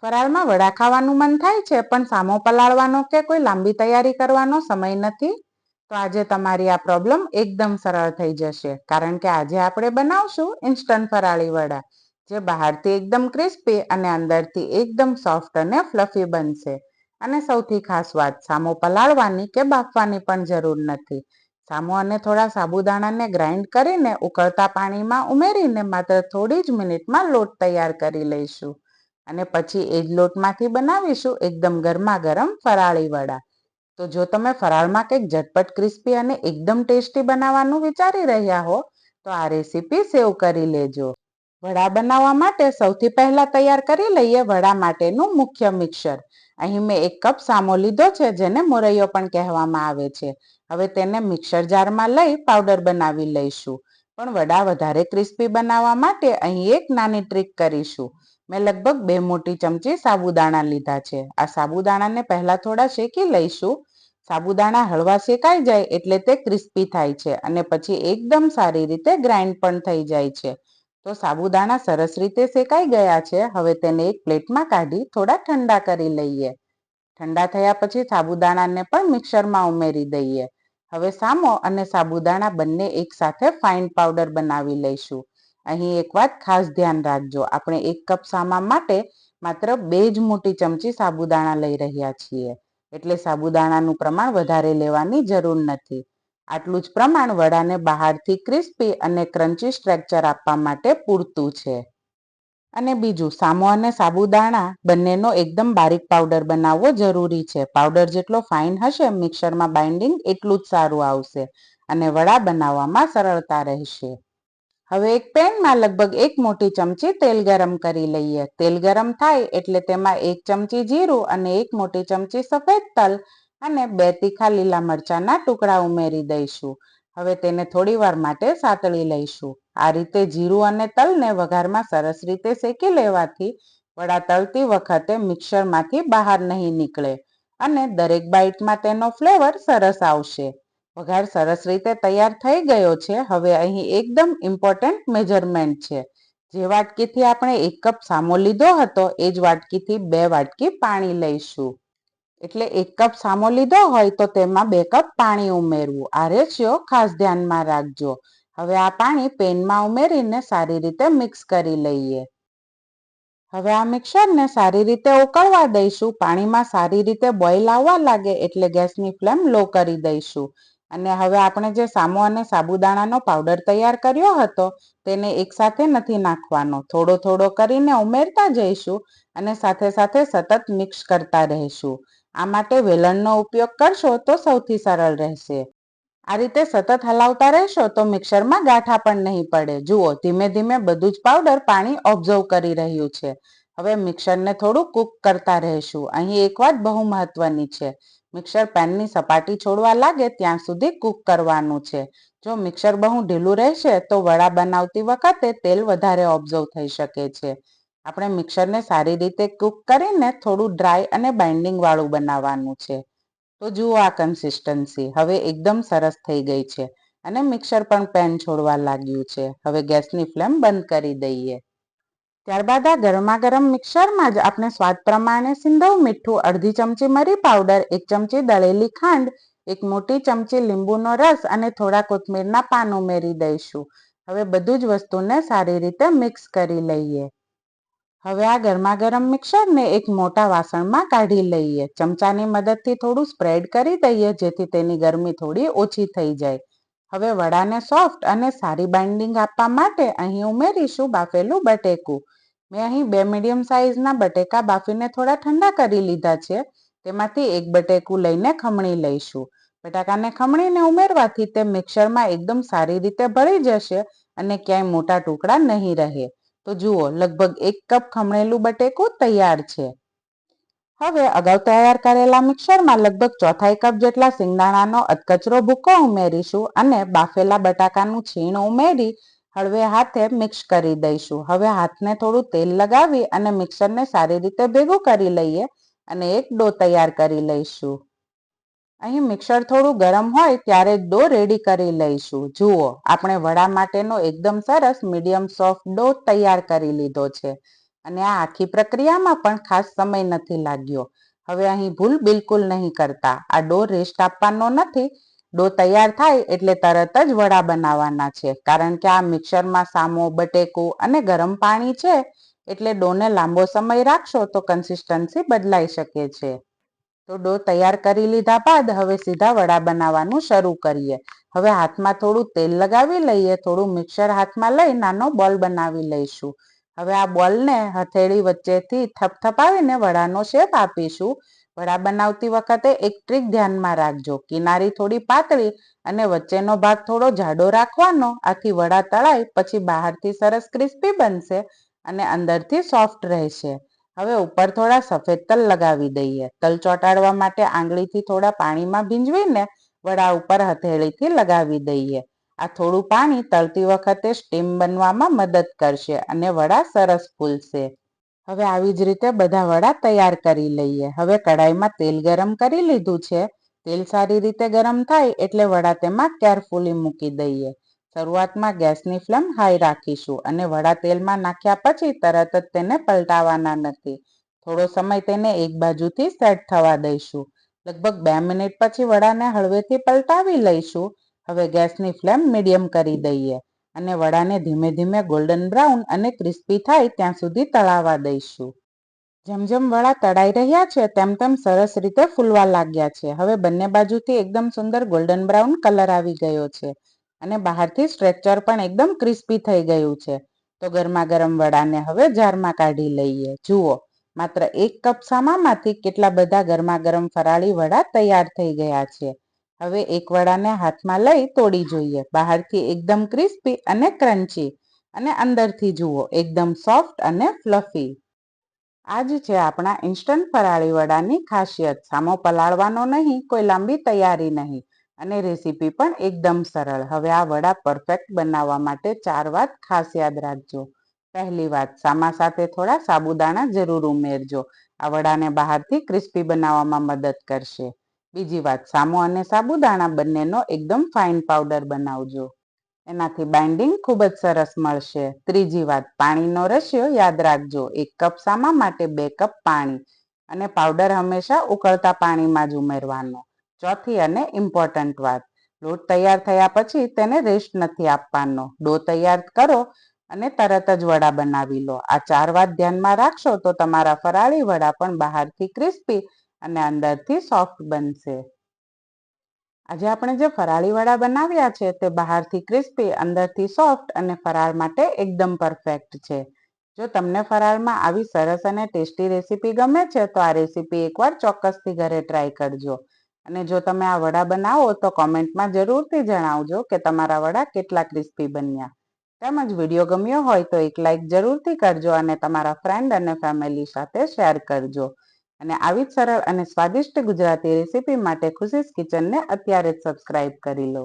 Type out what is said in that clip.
ફરાળમાં વડા ખાવાનું મન થાય છે, પણ સામો પલાળવાનો કે કોઈ લાંબી તૈયારી કરવાનો સમય નથી. તો આજે તમારી આ પ્રોબ્લેમ એકદમ સરળ થઈ જશે, કારણ કે આજે આપણે બનાવશું ઇન્સ્ટન્ટ ફરાળી વડા, જે બહારથી એકદમ ક્રિસ્પી અને અંદરથી એકદમ સોફ્ટ અને ફ્લફી બનશે. અને સૌથી ખાસ વાત, સામો પલાળવાની કે બાફવાની પણ જરૂર નથી. સામો અને થોડા સાબુદાણાને ગ્રાઇન્ડ કરીને ઉકળતા પાણીમાં ઉમેરીને માત્ર થોડી જ મિનિટમાં લોટ તૈયાર કરી લઈશું. અને પછી એ જ લોટમાંથી બનાવીશું એકદમ ગરમા ગરમ ફરાળી વડા. તો જો તમે ફરાળમાં કંઈક ઝટપટ, ક્રિસ્પી અને એકદમ ટેસ્ટી બનાવવાનું વિચારી રહ્યા હો, તો આ રેસીપી સેવ કરી લેજો. વડા બનાવવા માટે સૌથી પહેલા તૈયાર કરી લઈએ વડા માટેનું મુખ્ય મિક્સર. અહીં મેં 1 કપ સામો લીધો છે, જેને મોરૈયો પણ કહેવામાં આવે છે. હવે તેને મિક્સર જારમાં લઈ પાવડર બનાવી લઈશું. પણ વડા વધારે ક્રિસ્પી બનાવવા માટે અહીં એક નાની ટ્રીક કરીશું. મેં લગભગ 2 મોટી ચમચી સાબુદાણા લીધા છે. આ સાબુદાણાને પહેલા થોડા શેકી લઈશું. સાબુદાણા હળવા શેકાઈ જાય એટલે તે ક્રિસ્પી થાય છે અને પછી એકદમ સારી રીતે ગ્રાઇન્ડ પણ થઈ જાય છે. તો સાબુદાણા સરસ રીતે શેકાઈ ગયા છે. હવે તેને એક પ્લેટમાં કાઢી થોડા ઠંડા કરી લઈએ. ઠંડા થયા પછી સાબુદાણાને પણ મિક્સરમાં ઉમેરી દઈએ. હવે સામો અને સાબુદાણા બંને એકસાથે ફાઇન પાવડર બનાવી લઈશું. અહીં એક વાત ખાસ ધ્યાન રાખજો, આપણે 1 કપ સામા માટે માત્ર 2 જ મોટી ચમચી સાબુદાણા લઈ રહ્યા છીએ, એટલે સાબુદાણાનું પ્રમાણ વધારે લેવાની જરૂર નથી. આટલું જ પ્રમાણ વડાને બહારથી ક્રિસ્પી અને ક્રન્ચી સ્ટ્રક્ચર આપવા માટે પૂરતું છે. અને બીજું, સામો અને સાબુદાણા બંનેનો એકદમ બારીક પાવડર બનાવવો જરૂરી છે. પાવડર જેટલો ફાઇન હશે, મિક્સરમાં બાઇન્ડિંગ એટલું જ સારું આવશે અને વડા બનાવવામાં સરળતા રહેશે. હવે એક પેનમાં લગભગ 1 મોટી ચમચી તેલ ગરમ કરી લઈએ. તેલ ગરમ થાય એટલે તેમાં 1 ચમચી જીરું અને 1 મોટી ચમચી સફેદ તલ અને 2 તીખા લીલા મરચાંના ટુકડા ઉમેરી દઈશું. હવે તેને થોડી વાર માટે સાતળી લઈશું. આ રીતે જીરું અને તલને વઘારમાં સરસ રીતે શેકી લેવાથી વડા તળતી વખતે મિક્સરમાંથી બહાર નહીં નીકળે અને દરેક બાઈટમાં તેનો ફ્લેવર સરસ આવશે. વઘાર સરસ રીતે તૈયાર થઈ ગયો છે. હવે અહીં એકદમ ઇમ્પોર્ટન્ટ મેજરમેન્ટ છે. જે વાટકીથી આપણે 1 કપ સામો લીધો હતો, એ જ વાટકીથી 2 વાટકી પાણી લઈશું. એટલે 1 કપ સામો લીધો હોય તો તેમાં 2 કપ પાણી ઉમેરવું. આ રેશિયો ખાસ ધ્યાનમાં રાખજો. હવે આ પાણી પેનમાં ઉમેરીને સારી રીતે મિક્સ કરી લઈએ. હવે આ મિક્સરને સારી રીતે ઉકળવા દઈશું. પાણીમાં સારી રીતે બોઇલ આવવા લાગે એટલે ગેસની ફ્લેમ લો કરી દઈશું. અને હવે આપણે જે સામો અને સાબુદાણાનો પાવડર તૈયાર કર્યો હતો, તેને એકસાથે નથી નાખવાનો. થોડો થોડો કરીને ઉમેરતા જઈશું અને સાથે સાથે સતત મિક્સ કરતા રહીશું. આ માટે વેલણનો ઉપયોગ કરશો તો સૌથી સરળ રહેશે. આ રીતે સતત હલાવતા રહેશો તો મિક્સરમાં ગાંઠા પણ નહીં પડે. જુઓ, ધીમે ધીમે બધું જ પાવડર પાણી ઓબ્ઝર્વ કરી રહ્યું છે. હવે મિક્સરને થોડું કૂક કરતા રહેશું. અહીં એક વાત બહુ મહત્વની છે. મિક્સર પેનની સપાટી છોડવા લાગે ત્યાં સુધી કૂક કરવાનું છે. જો મિક્સર બહુ ઢીલું રહેશે તો વડા બનાવતી વખતે તેલ વધારે ઓબ્ઝર્વ થઈ શકે છે. આપણે મિક્સરને સારી રીતે કૂક કરીને થોડું ડ્રાય અને બાઇન્ડિંગ વાળું બનાવવાનું છે. તો જુઓ આ કન્સિસ્ટન્સી હવે એકદમ સરસ થઈ ગઈ છે અને મિક્સર પણ પેન છોડવા લાગ્યું છે. હવે ગેસની ફ્લેમ બંધ કરી દઈએ. ત્યારબાદ આ ગરમા ગરમ મિક્સરમાં જ આપણે સ્વાદ પ્રમાણે સિંધવ મીઠું, અડધી ચમચી મરી પાવડર, 1 ચમચી દળેલી ખાંડ, 1 મોટી ચમચી લીંબુનો રસ અને થોડા કોથમીરના પાન ઉમેરી દઈશું. હવે બધું જ વસ્તુને સારી રીતે મિક્સ કરી લઈએ. હવે આ ગરમા ગરમ મિક્સરને એક મોટા વાસણમાં કાઢી લઈએ. ચમચાની મદદથી થોડું સ્પ્રેડ કરી દઈએ જેથી તેની ગરમી થોડી ઓછી થઈ જાય. હવે વડાને સોફ્ટ અને સારી બાઇન્ડિંગ આપવા માટે અહીં ઉમેરીશું બાફેલું બટેકું. મેં અહીં 2 મીડિયમ સાઇઝના બટેકા બાફીને થોડા ઠંડા કરી લીધા છે. તેમાંથી એક બટેકું લઈને ખમણી લઈશું. બટાકાને ખમણીને ઉમેરવાથી તે મિક્સરમાં એકદમ સારી રીતે ભળી જશે અને ક્યાંય મોટા ટુકડા નહીં રહે. તો જુઓ, લગભગ 1 કપ ખમણેલું બટેકું તૈયાર છે. હવે અગાઉ તૈયાર કરેલા મિક્સરમાં લગભગ 1/4 કપ જેટલા સિંગદાણાનો અધકચરો ભૂકો ઉમેરીશું અને બાફેલા બટાકાનું છીણ ઉમેરી હળવે હાથે મિક્સ કરી દઈશું. હવે હાથને થોડું તેલ લગાવી અને મિક્સરને સારી રીતે ભેગું કરી લઈએ અને એક ડો તૈયાર કરી લઈશું. અહીં મિક્સર થોડું ગરમ હોય ત્યારે જ ડો રેડી કરી લઈશું. જુઓ, આપણે વડા માટેનો એકદમ સરસ મીડિયમ સોફ્ટ ડો તૈયાર કરી લીધો છે. અને આ આખી પ્રક્રિયામાં પણ ખાસ સમય નથી લાગ્યો. હવે અહીં ભૂલ બિલકુલ નહીં કરતા. આ ડો રેસ્ટ આપવાનો નથી. ડો તૈયાર થાય એટલે તરત જ વડા બનાવવાના છે, કારણ કે આ મિક્સરમાં સામો, બટેકું અને ગરમ પાણી છે, એટલે ડોને લાંબો સમય રાખશો તો કન્સિસ્ટન્સી બદલાઈ શકે છે. તો ડો તૈયાર કરી લીધા બાદ હવે સીધા વડા બનાવવાનું શરૂ કરીએ. હવે હાથમાં થોડું તેલ લગાવી લઈએ. થોડું મિક્સર હાથમાં લઈ નાનો બોલ બનાવી લઈશું. હવે આ બોલને હથેળી વચ્ચેથી થપથપાવીને વડાનો શેપ આપીશું. વડા બનાવતી વખતે એક ટ્રીક ધ્યાનમાં રાખજો. કિનારી થોડી પાતળી અને વચ્ચેનો ભાગ થોડો જાડો રાખવાનો. આથી વડા તળાય પછી બહારથી સરસ ક્રિસ્પી બનશે અને અંદરથી સોફ્ટ રહેશે. હવે ઉપર થોડા સફેદ તલ લગાવી દઈએ. તલ ચોંટાડવા માટે આંગળીથી થોડા પાણીમાં ભીંજવીને વડા ઉપર હથેળીથી લગાવી દઈએ. આ થોડું પાણી તળતી વખતે સ્ટીમ બનવામાં મદદ કરશે અને વડા સરસ ફૂલશે. હવે આવી જ રીતે બધા વડા તૈયાર કરી લઈએ. હવે કઢાઈમાં તેલ ગરમ કરી લીધું છે. તેલ સારી રીતે ગરમ થાય એટલે વડા તેમાં કેરફુલી મૂકી દઈએ. શરૂઆતમાં ગેસની ફ્લેમ હાઈ રાખીશું અને વડા તેલમાં નાખ્યા પછી તરત જ તેને પલટાવવાના નથી. થોડો સમય તેને એક બાજુથી સેટ થવા દઈશું. લગભગ 2 મિનિટ પછી વડાને હળવેથી પલટાવી લઈશું. હવે ગેસની ફ્લેમ મીડિયમ કરી દઈએ અને વડાને ધીમે ધીમે ગોલ્ડન બ્રાઉન અને ક્રિસ્પી થાય ત્યાં સુધી તળાવવા દઈશું. જેમ જેમ વડા તળાઈ રહ્યા છે તેમ તેમ સરસ રીતે ફૂલવા લાગ્યા છે. હવે બંને બાજુથી એકદમ સુંદર ગોલ્ડન બ્રાઉન કલર આવી ગયો છે અને બહારથી સ્ટ્રેચર પણ એકદમ ક્રિસ્પી થઈ ગયું છે. તો ગરમા ગરમ વડાને હવે જારમાં કાઢી લઈએ. જુઓ, માત્ર 1 કપ સામામાંથી કેટલા બધા ગરમા ગરમ ફરાળી વડા તૈયાર થઈ ગયા છે. હવે એક વડાને હાથમાં લઈ તોડી જોઈએ. બહારથી એકદમ ક્રિસ્પી અને ક્રન્ચી અને અંદરથી જુઓ એકદમ સોફ્ટ અને ફ્લફી. આ જ છે આપણા ઇન્સ્ટન્ટ ફરાળી વડાની ખાસિયત. સામો પલાળવાનો નહીં, કોઈ લાંબી તૈયારી નહીં અને રેસીપી પણ એકદમ સરળ. હવે આ વડા પરફેક્ટ બનાવવા માટે 4 વાત ખાસ યાદ રાખજો. પહેલી વાત, સામા સાથે થોડા સાબુદાણા જરૂર ઉમેરજો. આ વડાને બહારથી ક્રિસ્પી બનાવવામાં મદદ કરશે. બીજી વાત, સામો અને સાબુદાણા બંનેનો એકદમ ફાઇન પાવડર બનાવજો. એનાથી બાઇન્ડિંગ ખૂબ જ સરસ મળશે. ત્રીજી વાત, પાણીનો રેશિયો યાદ રાખજો. 1 કપ સામા માટે 2 કપ પાણી અને પાવડર હંમેશા ઉકળતા પાણીમાં જ ઉમેરવાનો. ચોથી અને ઇમ્પોર્ટન્ટ વાત, લોટ તૈયાર થયા પછી તેને રેસ્ટ નથી આપવાનો. ડો તૈયાર કરો અને તરત જ વડા બનાવી લો. આ 4 વાત ધ્યાનમાં રાખશો તો તમારા ફરાળી વડા પણ બહારથી ક્રિસ્પી અને અંદરથી સોફ્ટ બનશે. આજે આપણે જે ફરાળી વડા બનાવ્યા છે તે બહારથી ક્રિસ્પી, અંદરથી સોફ્ટ અને ફરાળ માટે એકદમ પરફેક્ટ છે. જો તમને ફરાળમાં આવી સરસ અને ટેસ્ટી રેસીપી ગમે છે તો આ રેસીપી એકવાર ચોક્કસથી ઘરે ટ્રાય કરજો. અને જો તમે આ વડા બનાવો તો કોમેન્ટમાં જરૂરથી જણાવજો કે તમારા વડા કેટલા ક્રિસ્પી બન્યા. તેમજ વિડીયો ગમ્યો હોય તો એક લાઇક જરૂરથી કરજો અને તમારા ફ્રેન્ડ અને ફેમિલી સાથે શેર કરજો. અને આવી જ સરળ અને સ્વાદિષ્ટ ગુજરાતી રેસીપી માટે ખુશીસ કિચનને અત્યારે જ સબસ્ક્રાઇબ કરી લો.